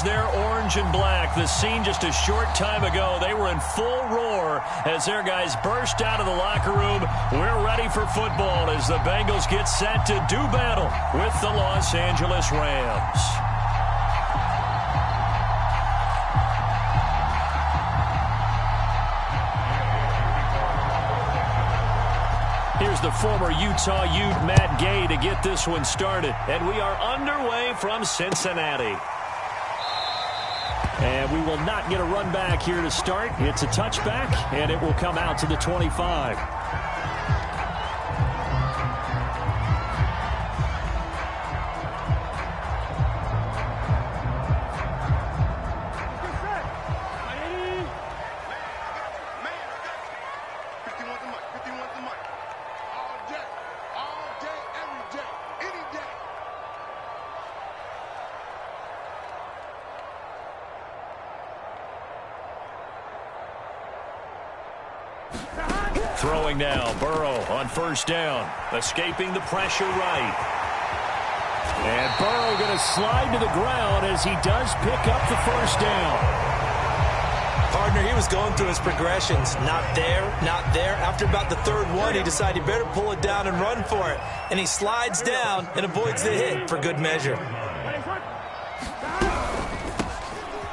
Rams, they're orange and black. The scene just a short time ago, they were in full roar as their guys burst out of the locker room. We're ready for football as the Bengals get set to do battle with the Los Angeles Rams. Here's the former Utah Ute, Matt Gay, to get this one started. And we are underway from Cincinnati. And we will not get a run back here to start. It's a touchback, and it will come out to the 25. Throwing now, Burrow on first down, escaping the pressure right. And Burrow going to slide to the ground as he does pick up the first down. Partner, he was going through his progressions. Not there, not there. After about the third one, he decided he better pull it down and run for it. And he slides down and avoids the hit for good measure.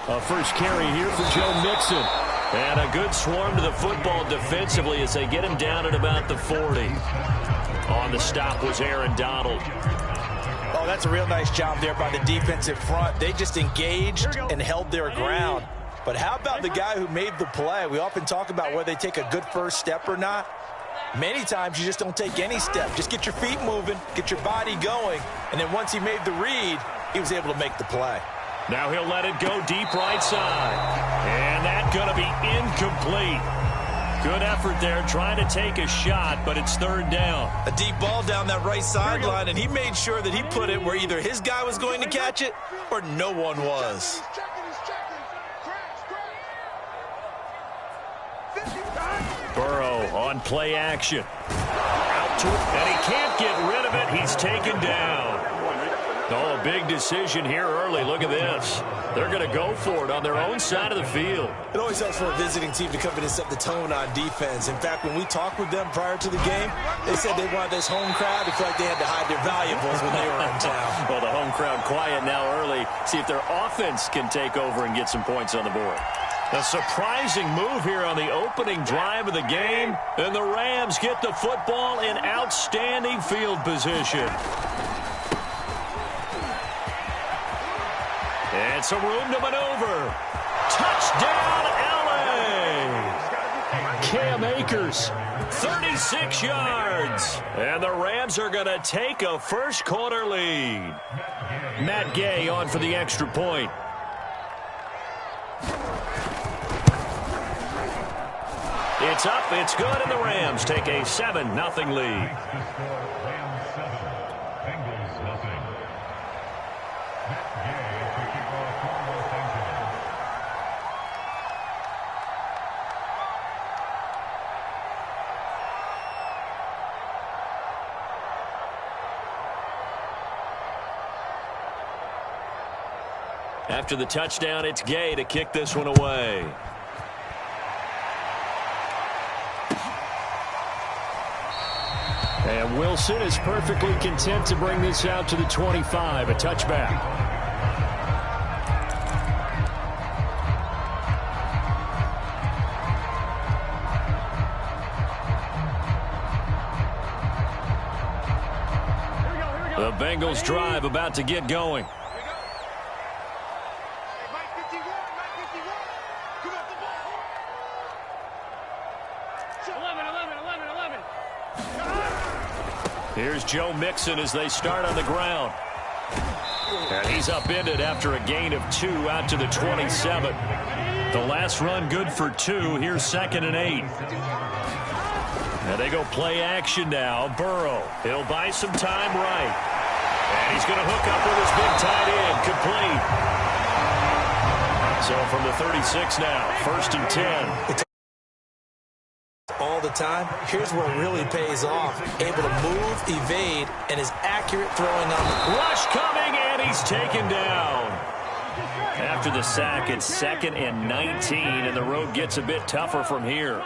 A first carry here for Joe Mixon. And a good swarm to the football defensively as they get him down at about the 40. On the stop was Aaron Donald. Oh, that's a real nice job there by the defensive front. They just engaged and held their ground. But how about the guy who made the play? We often talk about whether they take a good first step or not. Many times you just don't take any step. Just get your feet moving, get your body going, and then once he made the read, he was able to make the play. Now he'll let it go deep right side. And that's going to be incomplete. Good effort there trying to take a shot, but it's third down. A deep ball down that right sideline, and he made sure that he put it where either his guy was going to catch it or no one was. Burrow on play action. Out to it, and he can't get rid of it. He's taken down. Oh, a big decision here early. Look at this. They're going to go for it on their own side of the field. It always helps for a visiting team to come in and set the tone on defense. In fact, when we talked with them prior to the game, they said they wanted this home crowd to feel like they had to hide their valuables when they were in town. Well, the home crowd quiet now early. See if their offense can take over and get some points on the board. A surprising move here on the opening drive of the game. And the Rams get the football in outstanding field position. And some room to maneuver. Touchdown, L.A. Cam Akers, 36 yards. And the Rams are going to take a first quarter lead. Matt Gay on for the extra point. It's up, it's good, and the Rams take a 7-0 lead. After the touchdown, it's Gay to kick this one away. And Wilson is perfectly content to bring this out to the 25, a touchback. The Bengals drive about to get going. Here's Joe Mixon as they start on the ground. And he's upended after a gain of 2 out to the 27. The last run good for 2. Here's 2nd and 8. And they go play action now. Burrow, he'll buy some time right. And he's going to hook up with his big tight end. Complete. So from the 36 now, 1st and 10. All the time, here's where it really pays off. Able to move, evade, and is accurate throwing on the rush coming, and he's taken down. After the sack, it's 2nd and 19, and the road gets a bit tougher from here.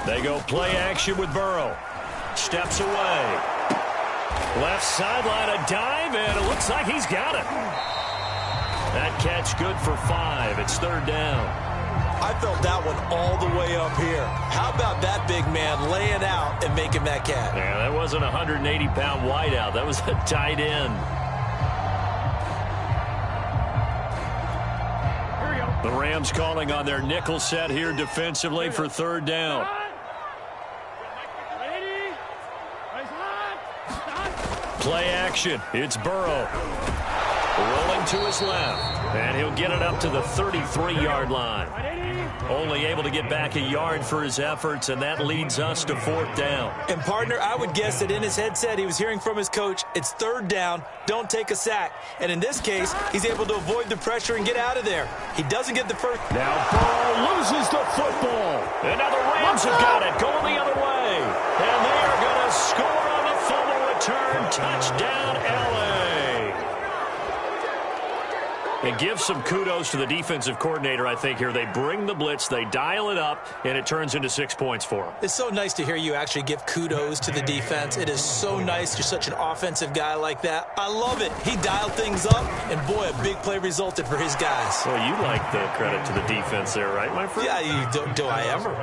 They go play action with Burrow. Steps away. Left sideline, a dive, and it looks like he's got it. That catch good for 5. It's 3rd down. I felt that one all the way up here. How about that big man laying out and making that catch? Yeah, that wasn't a 180-pound wideout. That was a tight end. The Rams calling on their nickel set here defensively for 3rd down. Play action. It's Burrow. Rolling to his left. And he'll get it up to the 33-yard line. Only able to get back a yard for his efforts, and that leads us to 4th down. And, partner, I would guess that in his headset he was hearing from his coach, it's 3rd down, don't take a sack. And in this case, he's able to avoid the pressure and get out of there. He doesn't get the first. Now Burrow loses the football. And now the Rams have got it, going the other way. And they are going to score on the fumble return. Touchdown, L.A. And give some kudos to the defensive coordinator, I think, here. They bring the blitz, they dial it up, and it turns into 6 points for them. It's so nice to hear you actually give kudos to the defense. It is so nice. You're such an offensive guy like that. I love it. He dialed things up, and, boy, a big play resulted for his guys. Well, you like the credit to the defense there, right, my friend? Yeah, do I ever?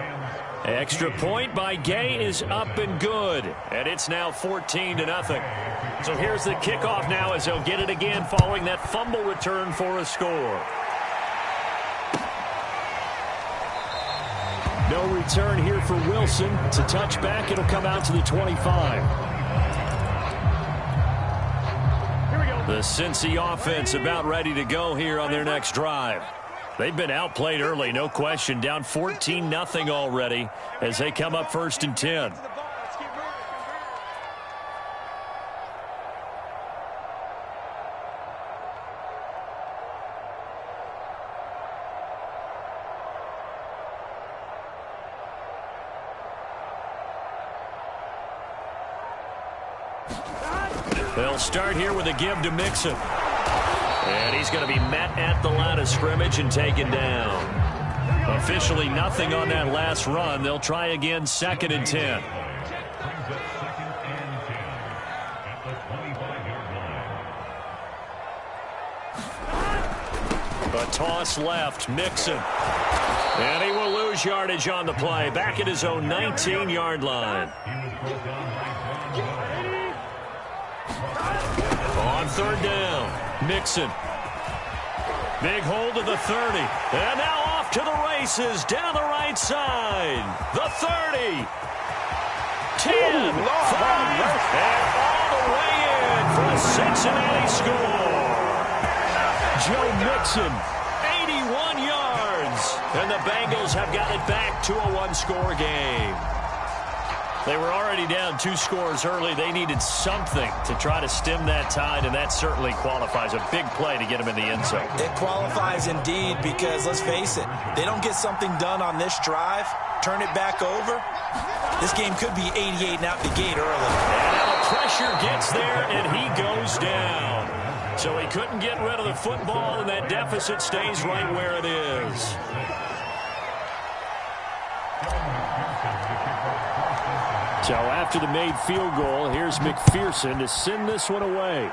Extra point by Gay is up and good. And it's now 14-0. So here's the kickoff now as they'll get it again following that fumble return for a score. No return here for Wilson. It's a touchback. It'll come out to the 25. The Cincy offense about ready to go here on their next drive. They've been outplayed early, no question. Down 14-0 already as they come up 1st and 10. They'll start here with a give to Mixon. And he's going to be met at the line of scrimmage and taken down. Officially nothing on that last run. They'll try again 2nd and 10. A toss left, Mixon. And he will lose yardage on the play. Back at his own 19-yard line. On 3rd down, Mixon. Big hold to the 30. And now off to the races down the right side. The 30. 10. 5. And all the way in for a Cincinnati score. Joe Mixon, 81 yards. And the Bengals have got it back to a one-score game. They were already down 2 scores early. They needed something to try to stem that tide, and that certainly qualifies. A big play to get them in the end zone. It qualifies indeed because, let's face it, they don't get something done on this drive, turn it back over, this game could be 88 and out the gate early. And now the pressure gets there, and he goes down. So he couldn't get rid of the football, and that deficit stays right where it is. So after the made field goal, here's McPherson to send this one away.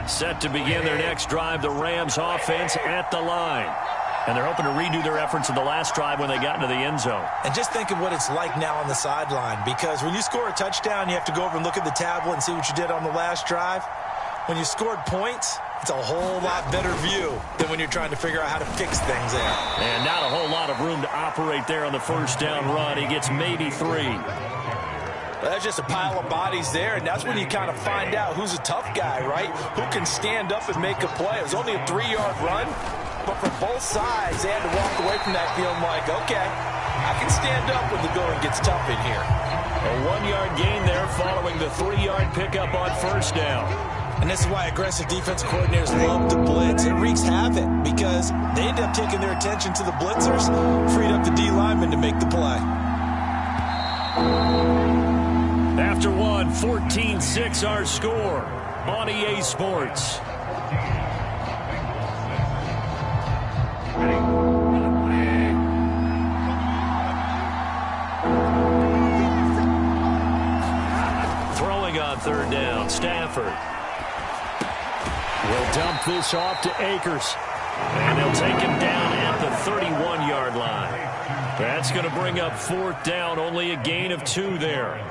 Set to begin their next drive, the Rams offense at the line. And they're hoping to redo their efforts in the last drive when they got into the end zone. And just think of what it's like now on the sideline, because when you score a touchdown, you have to go over and look at the tablet and see what you did on the last drive. When you scored points, it's a whole lot better view than when you're trying to figure out how to fix things there. And not a whole lot of room to operate there on the first down run. He gets maybe 3. That's just a pile of bodies there, and that's when you kind of find out who's a tough guy, right? Who can stand up and make a play. It was only a 3-yard run, but for both sides, they had to walk away from that feeling like, okay, I can stand up when the going gets tough in here. A 1-yard gain there following the 3-yard pickup on first down. And this is why aggressive defensive coordinators love to blitz. It wreaks havoc because they end up taking their attention to the blitzers, freed up the D lineman to make the play. After one, 14-6 our score on EA Sports. Throwing on third down, Stafford. Will dump this off to Akers. And they'll take him down at the 31-yard line. That's going to bring up fourth down, only a gain of 2 there.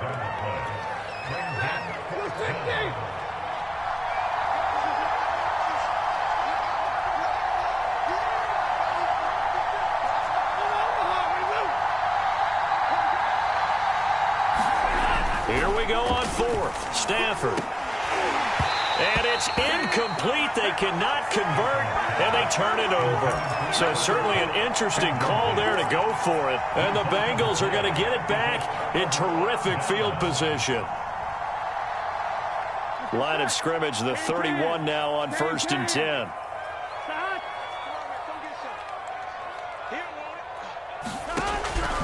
Here we go on fourth. Stafford. And it's incomplete. They cannot convert, and they turn it over. So certainly an interesting call there to go for it. And the Bengals are going to get it back in terrific field position. Line of scrimmage, the 31 now on 1st and 10.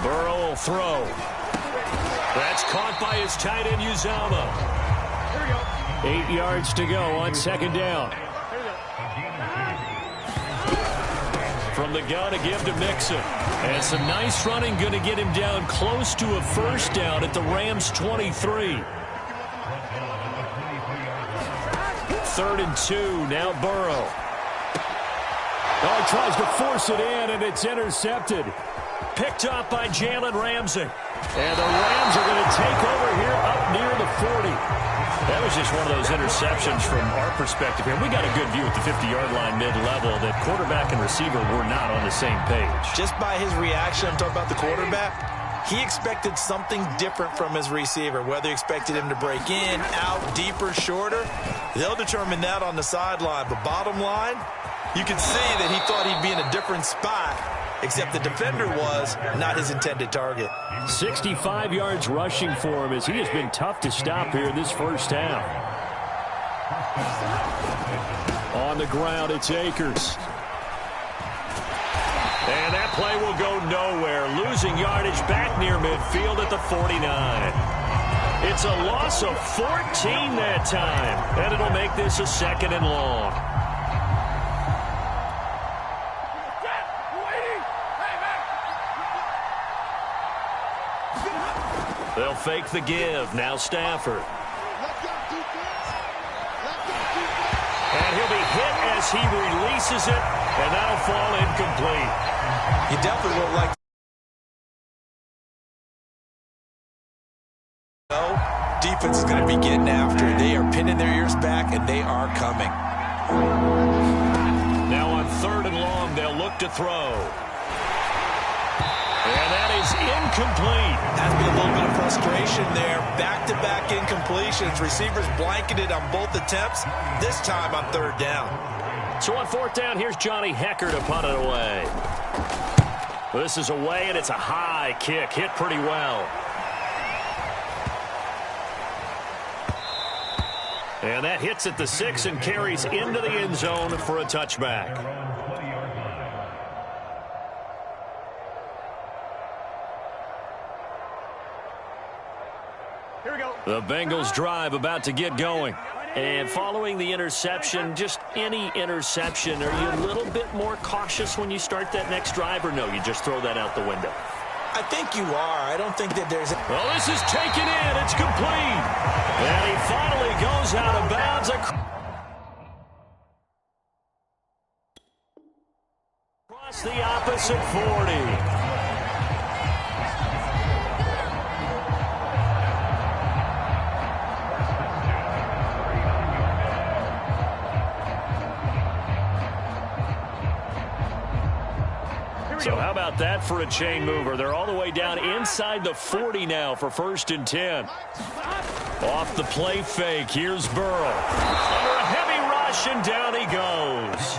Burrow will throw. That's caught by his tight end, Uzama. 8 yards to go on second down. From the gun, a give to Mixon. And some nice running, going to get him down close to a first down at the Rams' 23. 3rd and 2, now Burrow. Oh, tries to force it in, and it's intercepted. Picked up by Jalen Ramsey. And the Rams are going to take over here up near the 40. That was just one of those interceptions from our perspective here. We got a good view at the 50-yard line mid-level that quarterback and receiver were not on the same page. Just by his reaction, I'm talking about the quarterback, he expected something different from his receiver. Whether he expected him to break in, out, deeper, shorter, they'll determine that on the sideline. But bottom line, you can see that he thought he'd be in a different spot, except the defender was not his intended target. 65 yards rushing for him as he has been tough to stop here in this first half. On the ground, it's Akers. And that play will go nowhere. Losing yardage back near midfield at the 49. It's a loss of 14 that time, and it'll make this a 2nd and long. They'll fake the give. Now Stafford. And he'll be hit as he releases it, and that'll fall incomplete. You definitely would like to know defense is going to be getting after it. They are pinning their ears back, and they are coming. Now on 3rd and long, they'll look to throw. And that is incomplete. Has been a little bit of frustration there. Back-to-back incompletions. Receivers blanketed on both attempts, this time on 3rd down. So on 4th down, here's Johnny Hecker to punt it away. This is away, and it's a high kick. Hit pretty well. And that hits at the 6 and carries into the end zone for a touchback. The Bengals drive about to get going. And following the interception, just any interception, are you a little bit more cautious when you start that next drive, or no, you just throw that out the window? I think you are. I don't think that there's... Well, this is taken in. It's complete. And he finally goes out of bounds. Across the opposite 40. So how about that for a chain mover? They're all the way down inside the 40 now for 1st and 10. Off the play fake, here's Burrow. Under a heavy rush, and down he goes.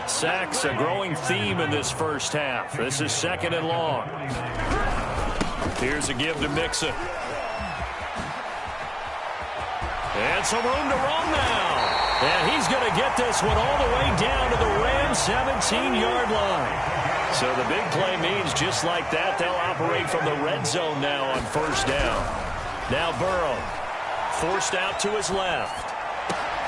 Sacks, a growing theme in this first half. This is 2nd and long. Here's a give to Mixon. And some room to run now. And he's going to get this one all the way down to the Rams' 17-yard line. So the big play means just like that, they'll operate from the red zone now on 1st down. Now Burrow, forced out to his left.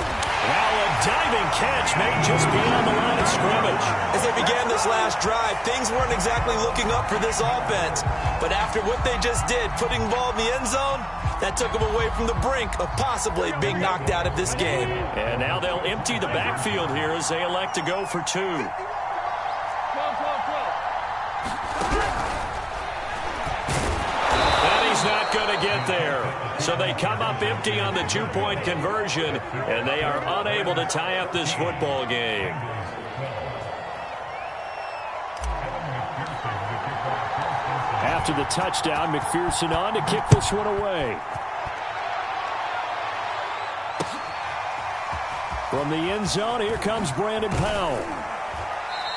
Now a diving catch made just beyond the line of scrimmage. As they began this last drive, things weren't exactly looking up for this offense. But after what they just did, putting the ball in the end zone, that took them away from the brink of possibly being knocked out of this game. And now they'll empty the backfield here as they elect to go for 2. Not going to get there. So they come up empty on the 2-point conversion, and they are unable to tie up this football game. After the touchdown, McPherson on to kick this one away. From the end zone, here comes Brandon Powell.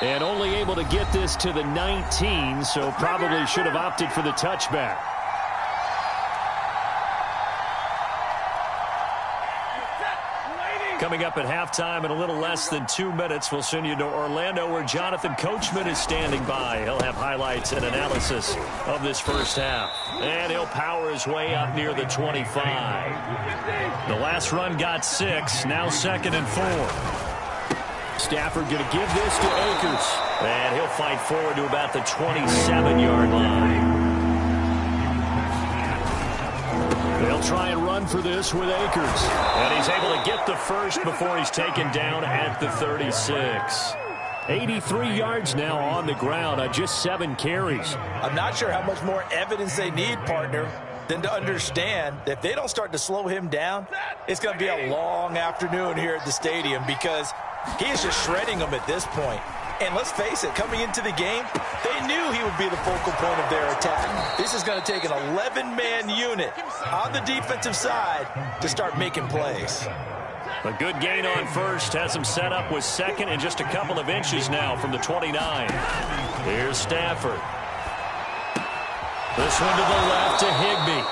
And only able to get this to the 19, so probably should have opted for the touchback. Coming up at halftime in a little less than 2 minutes, we'll send you to Orlando where Jonathan Coachman is standing by. He'll have highlights and analysis of this first half. And he'll power his way up near the 25. The last run got 6, now 2nd and 4. Stafford going to give this to Akers. And he'll fight forward to about the 27-yard line. They'll try and run for this with Akers. And he's able to get the first before he's taken down at the 36. 83 yards now on the ground on just 7 carries. I'm not sure how much more evidence they need, partner, than to understand that if they don't start to slow him down, it's going to be a long afternoon here at the stadium because he is just shredding them at this point. And let's face it, coming into the game, they knew he would be the focal point of their attack. This is going to take an 11-man unit on the defensive side to start making plays. A good gain on first, has him set up with 2nd and just a couple of inches now from the 29. Here's Stafford. This one to the left to Higbee.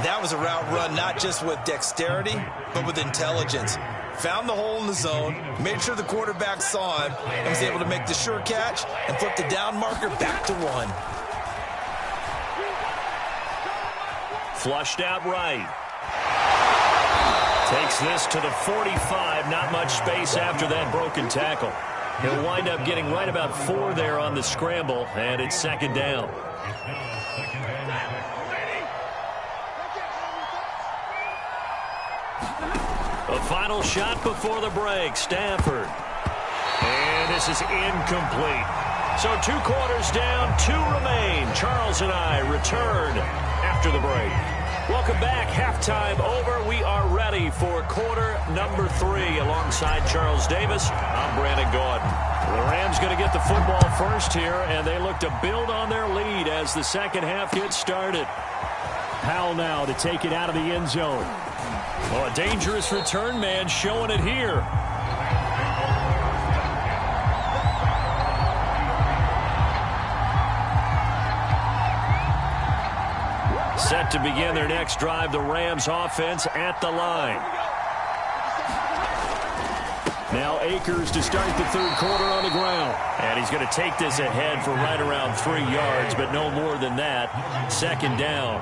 That was a route run not just with dexterity, but with intelligence. Found the hole in the zone, made sure the quarterback saw him, and was able to make the sure catch and flip the down marker back to 1. Flushed out right. Takes this to the 45. Not much space after that broken tackle. He'll wind up getting right about 4 there on the scramble, and it's 2nd down. A final shot before the break. Stafford. And this is incomplete. So 2 quarters down, 2 remain. Charles and I return after the break. Welcome back. Halftime over. We are ready for quarter number 3. Alongside Charles Davis, I'm Brandon Gordon. The Rams going to get the football first here, and they look to build on their lead as the second half gets started. Powell now to take it out of the end zone. Oh, a dangerous return man showing it here. Set to begin their next drive, the Rams offense at the line. Now Akers to start the third quarter on the ground. And he's going to take this ahead for right around 3 yards, but no more than that. 2nd down.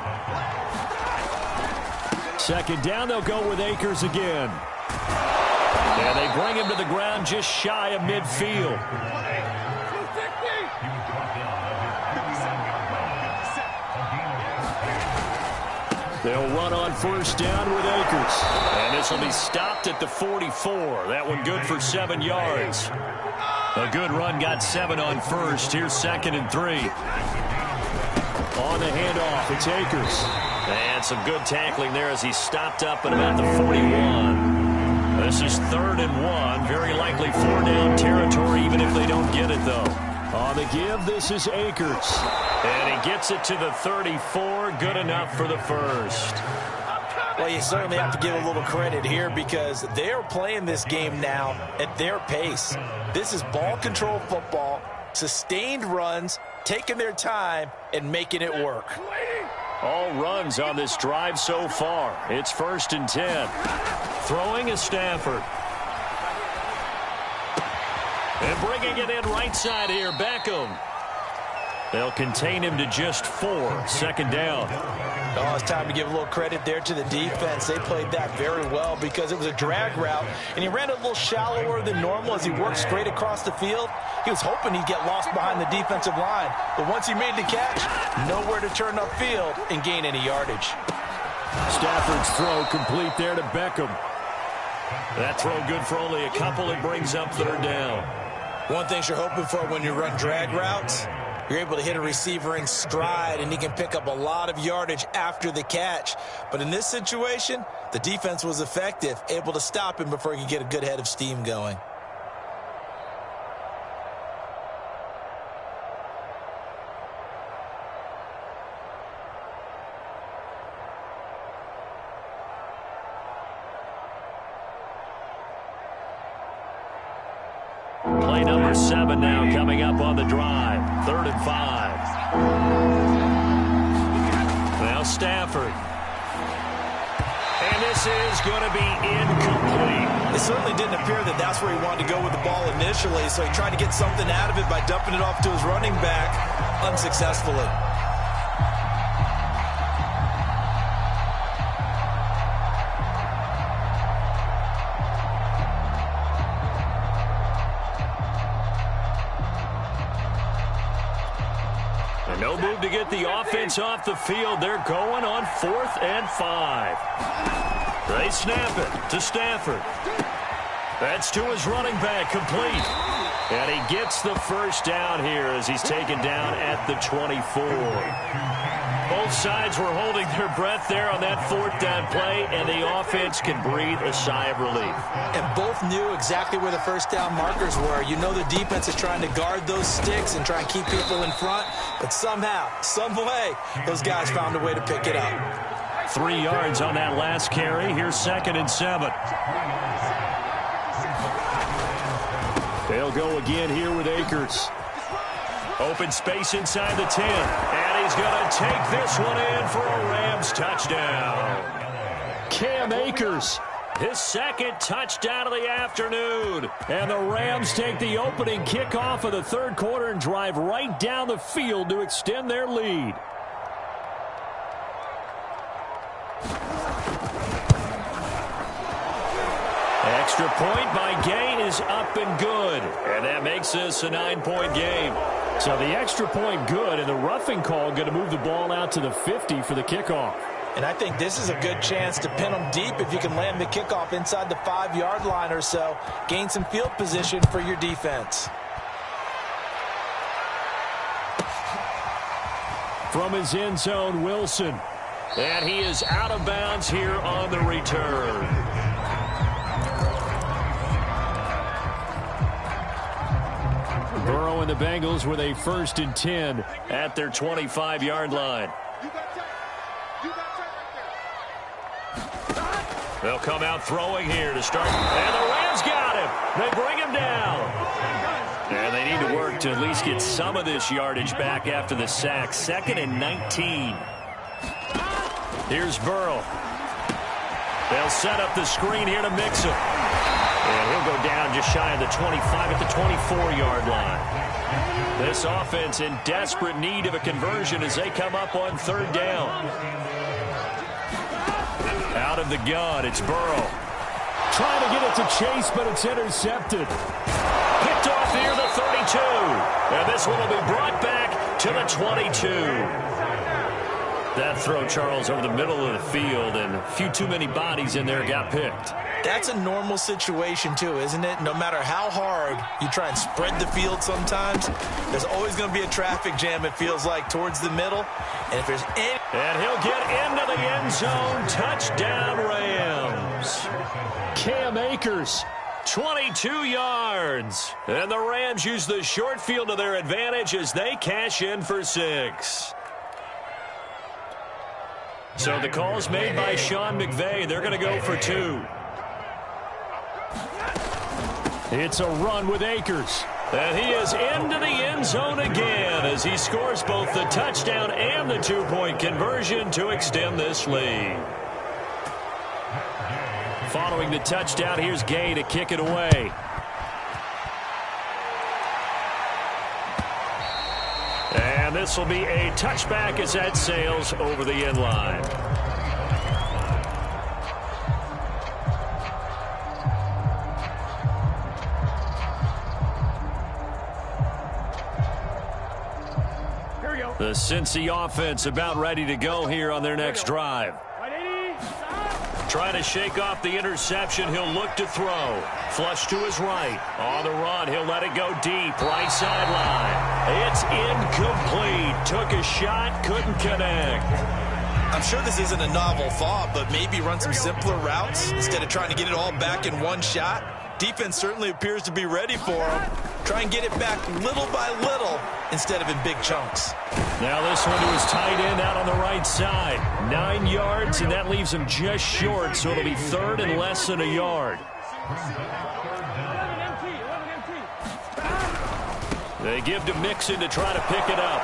2nd down, they'll go with Akers again. And they bring him to the ground just shy of midfield. They'll run on first down with Akers. And this will be stopped at the 44. That one good for 7 yards. A good run, got 7 on first. Here's 2nd and 3. On the handoff, it's Akers. And some good tackling there as he stopped up at about the 41. This is 3rd and 1. Very likely 4-down territory, even if they don't get it, though. On the give, this is Akers. And he gets it to the 34. Good enough for the first. Well, you certainly have to give a little credit here because they're playing this game now at their pace. This is ball control football, sustained runs, taking their time, and making it work. All runs on this drive so far. It's 1st and 10. Throwing is Stafford. And bringing it in right side here, Beckham. They'll contain him to just 4. 2nd down. Oh, it's time to give a little credit there to the defense. They played that very well because it was a drag route, and he ran a little shallower than normal as he worked straight across the field. He was hoping he'd get lost behind the defensive line, but once he made the catch, nowhere to turn upfield and gain any yardage. Stafford's throw complete there to Beckham. That throw good for only a couple. It brings up 3rd down. One thing you're hoping for when you run drag routes, you're able to hit a receiver in stride, and he can pick up a lot of yardage after the catch. But in this situation, the defense was effective, able to stop him before he could get a good head of steam going. Play number 7 now coming up on the drive. 3rd and 5. Now Stafford. And this is going to be incomplete. It certainly didn't appear that that's where he wanted to go with the ball initially, so he tried to get something out of it by dumping it off to his running back unsuccessfully. No move to get the offense off the field. They're going on 4th and 5. They snap it to Stafford. That's to his running back, complete. And he gets the first down here as he's taken down at the 24. Both sides were holding their breath there on that 4th down play, and the offense can breathe a sigh of relief. And both knew exactly where the first down markers were. You know the defense is trying to guard those sticks and try and keep people in front, but somehow, some way, those guys found a way to pick it up. 3 yards on that last carry. Here's 2nd and 7. They'll go again here with Akers. Open space inside the 10. And he's going to take this one in for a Rams touchdown. Cam Akers, his 2nd touchdown of the afternoon. And the Rams take the opening kickoff of the 3rd quarter and drive right down the field to extend their lead. Extra point by Gain is up and good. And that makes this a 9-point game. So the extra point good, and the roughing call going to move the ball out to the 50 for the kickoff. And I think this is a good chance to pin them deep if you can land the kickoff inside the 5-yard line or so. Gain some field position for your defense. From his end zone, Wilson. And he is out of bounds here on the return. Burrow and the Bengals with a 1st and 10 at their 25-yard line. They'll come out throwing here to start. And the Rams got him. They bring him down. And they need to work to at least get some of this yardage back after the sack. 2nd and 19. Here's Burrow. They'll set up the screen here to Mixon. And he'll go down just shy of the 25 at the 24-yard line. This offense in desperate need of a conversion as they come up on 3rd down. Out of the gun, it's Burrow. Trying to get it to Chase, but it's intercepted. Picked off near the 32. And this one will be brought back to the 22. That throw, Charles, over the middle of the field, and a few too many bodies in there got picked. That's a normal situation, too, isn't it? No matter how hard you try and spread the field sometimes, there's always going to be a traffic jam, it feels like, towards the middle. And if there's any... And he'll get into the end zone. Touchdown, Rams. Cam Akers, 22 yards. And the Rams use the short field to their advantage as they cash in for 6. So the call's made by Sean McVay. They're going to go for 2. It's a run with Akers. And he is into the end zone again as he scores both the touchdown and the 2-point conversion to extend this lead. Following the touchdown, here's Gay to kick it away. And this will be a touchback as that sails over the end line. The Cincy offense about ready to go here on their next drive. Trying to shake off the interception. He'll look to throw. Flush to his right. On the run, he'll let it go deep. Right sideline. It's incomplete. Took a shot, couldn't connect. I'm sure this isn't a novel thought, but maybe run some simpler routes instead of trying to get it all back in one shot. Defense certainly appears to be ready for him. Try and get it back little by little instead of in big chunks. Now this one to his tight end out on the right side. 9 yards, and that leaves him just short, so it'll be 3rd and less than a yard. They give to Mixon to try to pick it up.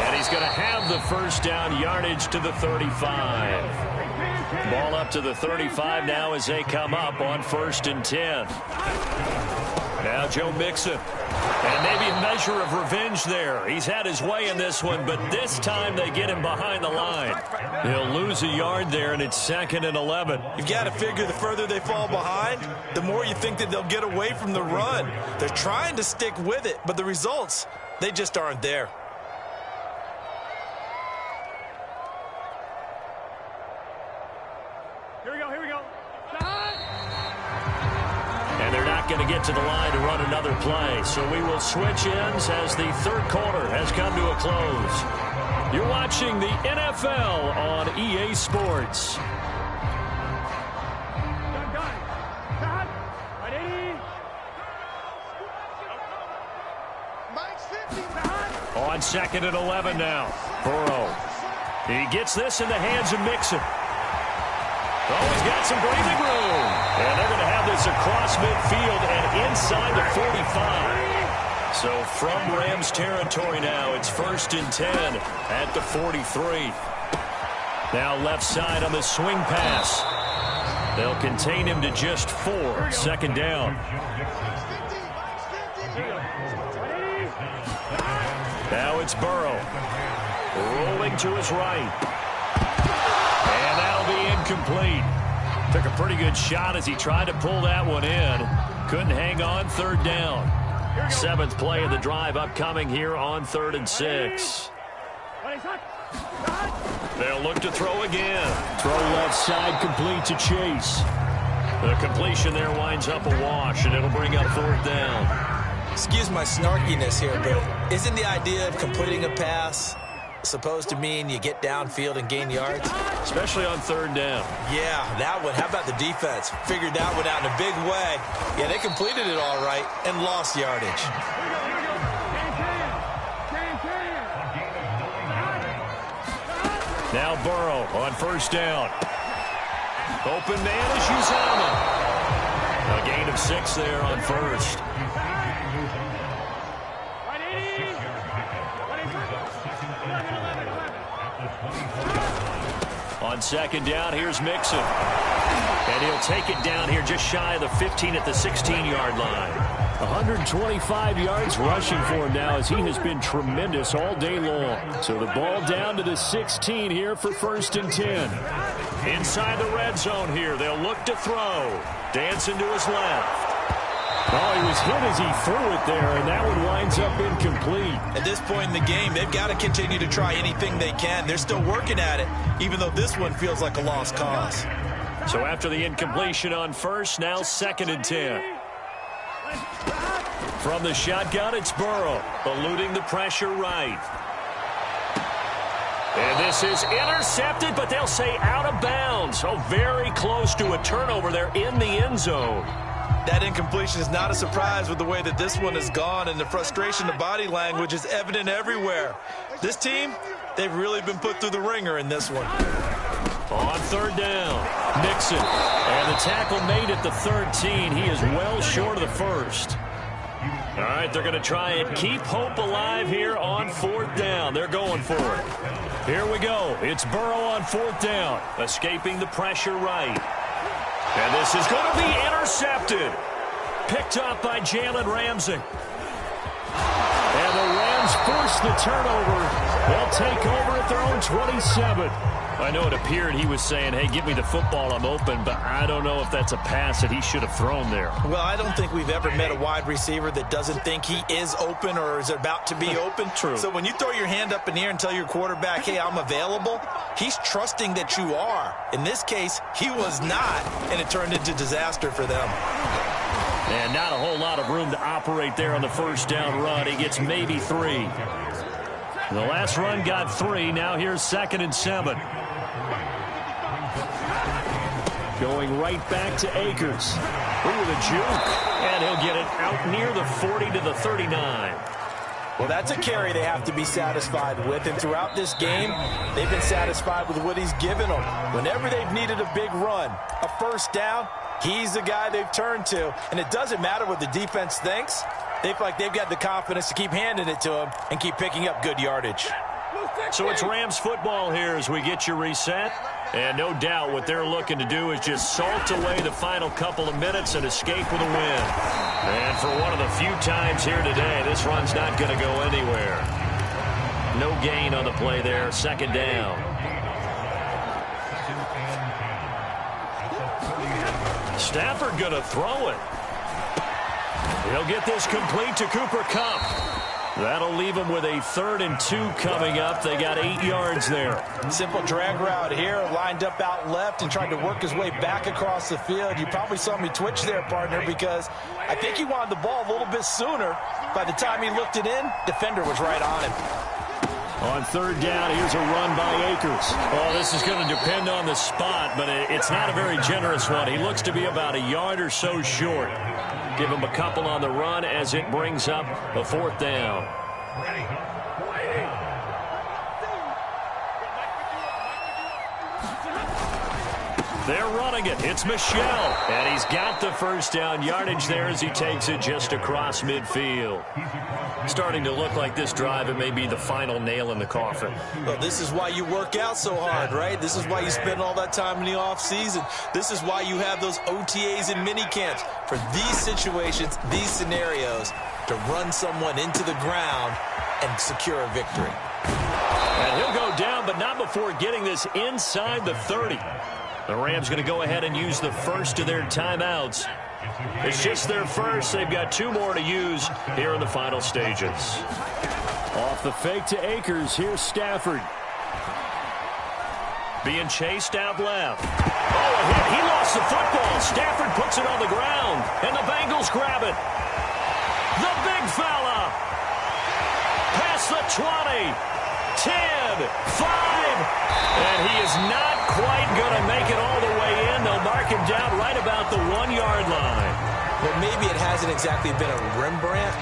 And he's going to have the first down, yardage to the 35. Ball up to the 35 now as they come up on 1st and 10. Now Joe Mixon. And maybe a measure of revenge there. He's had his way in this one, but this time they get him behind the line. He'll lose a yard there, and it's 2nd and 11. You've got to figure the further they fall behind, the more you think that they'll get away from the run. They're trying to stick with it, but the results, they just aren't there. And they're not going to get to the line to run another play. So we will switch ends as the 3rd quarter has come to a close. You're watching the NFL on EA Sports. On 2nd and 11 now. Burrow. He gets this in the hands of Mixon. Oh, he's got some breathing room. And they're going to have this across midfield and inside the 45. So from Rams territory now, it's 1st and 10 at the 43. Now left side on the swing pass. They'll contain him to just 4. 2nd down. Now it's Burrow. Rolling to his right. And that'll be incomplete. Took a pretty good shot as he tried to pull that one in. Couldn't hang on. 3rd down. 7th play of the drive upcoming here on 3rd and 6. They'll look to throw again. Throw left side, complete to Chase. The completion there winds up a wash, and it'll bring up 4th down. Excuse my snarkiness here, but isn't the idea of completing a pass supposed to mean you get downfield and gain yards? Especially on 3rd down. Yeah, that one. How about the defense? Figured that one out in a big way. Yeah, they completed it all right and lost yardage. Now Burrow on 1st down. Open man is Uzama. A gain of 6 there on 1st. On 2nd down, here's Mixon. And he'll take it down here just shy of the 15 at the 16-yard line. 125 yards rushing for him now as he has been tremendous all day long. So the ball down to the 16 here for 1st and 10. Inside the red zone here, they'll look to throw. Dancing to his left. Oh, he was hit as he threw it there, and that one winds up incomplete. At this point in the game, they've got to continue to try anything they can. They're still working at it, even though this one feels like a lost cause. So after the incompletion on 1st, now 2nd and 10. From the shotgun, it's Burrow, eluding the pressure right. And this is intercepted, but they'll say out of bounds. Oh, very close to a turnover there in the end zone. That incompletion is not a surprise with the way that this one has gone, and the frustration, the body language is evident everywhere. This team, they've really been put through the ringer in this one. On third down, Mixon. And the tackle made at the 13. He is well short of the first. All right, they're going to try and keep hope alive here on fourth down. They're going for it. Here we go. It's Burrow on fourth down, escaping the pressure right. And this is going to be intercepted. Picked up by Jalen Ramsey. And the Rams force the turnover. They'll take over at their own 27. I know it appeared he was saying, hey, give me the football, I'm open, but I don't know if that's a pass that he should have thrown there. Well, I don't think we've ever met a wide receiver that doesn't think he is open or is about to be open. True. So when you throw your hand up in the air and tell your quarterback, hey, I'm available, he's trusting that you are. In this case, he was not, and it turned into disaster for them. And not a whole lot of room to operate there on the first down run. He gets maybe 3. The last run got 3. Now here's 2nd and 7. Going right back to Akers. Ooh, the juke. And he'll get it out near the 40 to the 39. Well, that's a carry they have to be satisfied with. And throughout this game, they've been satisfied with what he's given them. Whenever they've needed a big run, a first down, he's the guy they've turned to. And it doesn't matter what the defense thinks. They feel like they've got the confidence to keep handing it to him and keep picking up good yardage. So it's Rams football here as we get you reset. And no doubt what they're looking to do is just salt away the final couple of minutes and escape with a win. And for one of the few times here today, this run's not going to go anywhere. No gain on the play there. 2nd down. Stafford going to throw it. He'll get this complete to Cooper Kupp. That'll leave him with a 3rd and 2 coming up. They got 8 yards there. Simple drag route here, lined up out left and tried to work his way back across the field. You probably saw me twitch there, partner, because I think he wanted the ball a little bit sooner. By the time he looked it in, defender was right on him. On 3rd down, here's a run by Akers. Oh, this is going to depend on the spot, but it's not a very generous one. He looks to be about a yard or so short. Give him a couple on the run as it brings up a 4th down. They're running it. It's Michel. And he's got the first down yardage there as he takes it just across midfield. Starting to look like this drive, it may be the final nail in the coffin. Well, this is why you work out so hard, right? This is why you spend all that time in the offseason. This is why you have those OTAs and mini camps. For these situations, these scenarios, to run someone into the ground and secure a victory. And he'll go down, but not before getting this inside the 30. The Rams going to go ahead and use the first of their timeouts. It's just their first. They've got 2 more to use here in the final stages. Off the fake to Akers. Here's Stafford. Being chased out left. Oh, a hit. He lost the football. Stafford puts it on the ground, and the Bengals grab it. The big fella. Past the 20. 10, 5, and he is not quite going to make it all the way in. They'll mark him down right about the 1-yard line. Well, maybe it hasn't exactly been a Rembrandt,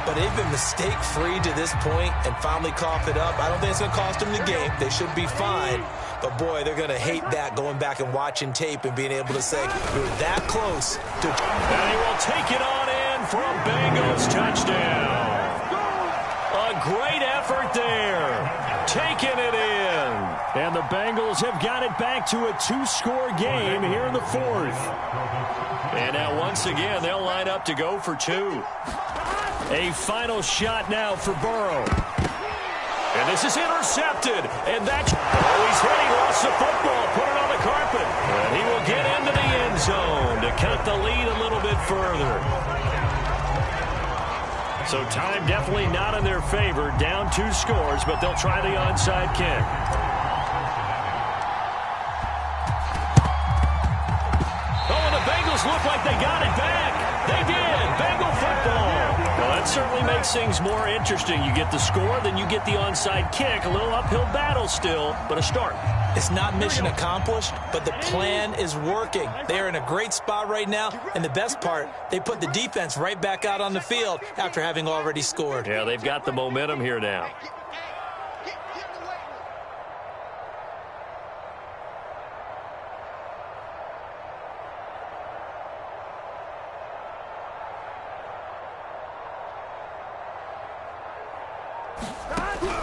but they've been mistake-free to this point and finally cough it up. I don't think it's going to cost them the game. They should be fine. But, boy, they're going to hate that, going back and watching tape and being able to say, we were that close to... And he will take it on in for a Bengals touchdown. A great effort there. Taking it in. And the Bengals have got it back to a 2-score game here in the 4th. And now once again, they'll line up to go for 2. A final shot now for Burrow. And this is intercepted. And that's... Oh, he's hit. He lost the football. Put it on the carpet. And he will get into the end zone to cut the lead a little bit further. So time definitely not in their favor. Down 2 scores, but they'll try the onside kick. Oh, and the Bengals look like they got it back. They did. Bengal football. Well, that's certainly makes things more interesting. You get the score, then you get the onside kick. A little uphill battle still, but a start. It's not mission accomplished, but the plan is working. They are in a great spot right now, and the best part, they put the defense right back out on the field after having already scored. Yeah, they've got the momentum here now.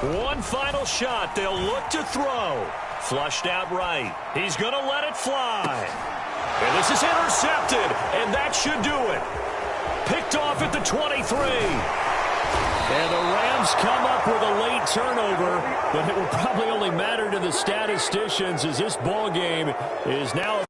One final shot. They'll look to throw. Flushed out right. He's going to let it fly. And this is intercepted, and that should do it. Picked off at the 23. And the Rams come up with a late turnover, but it will probably only matter to the statisticians as this ball game is now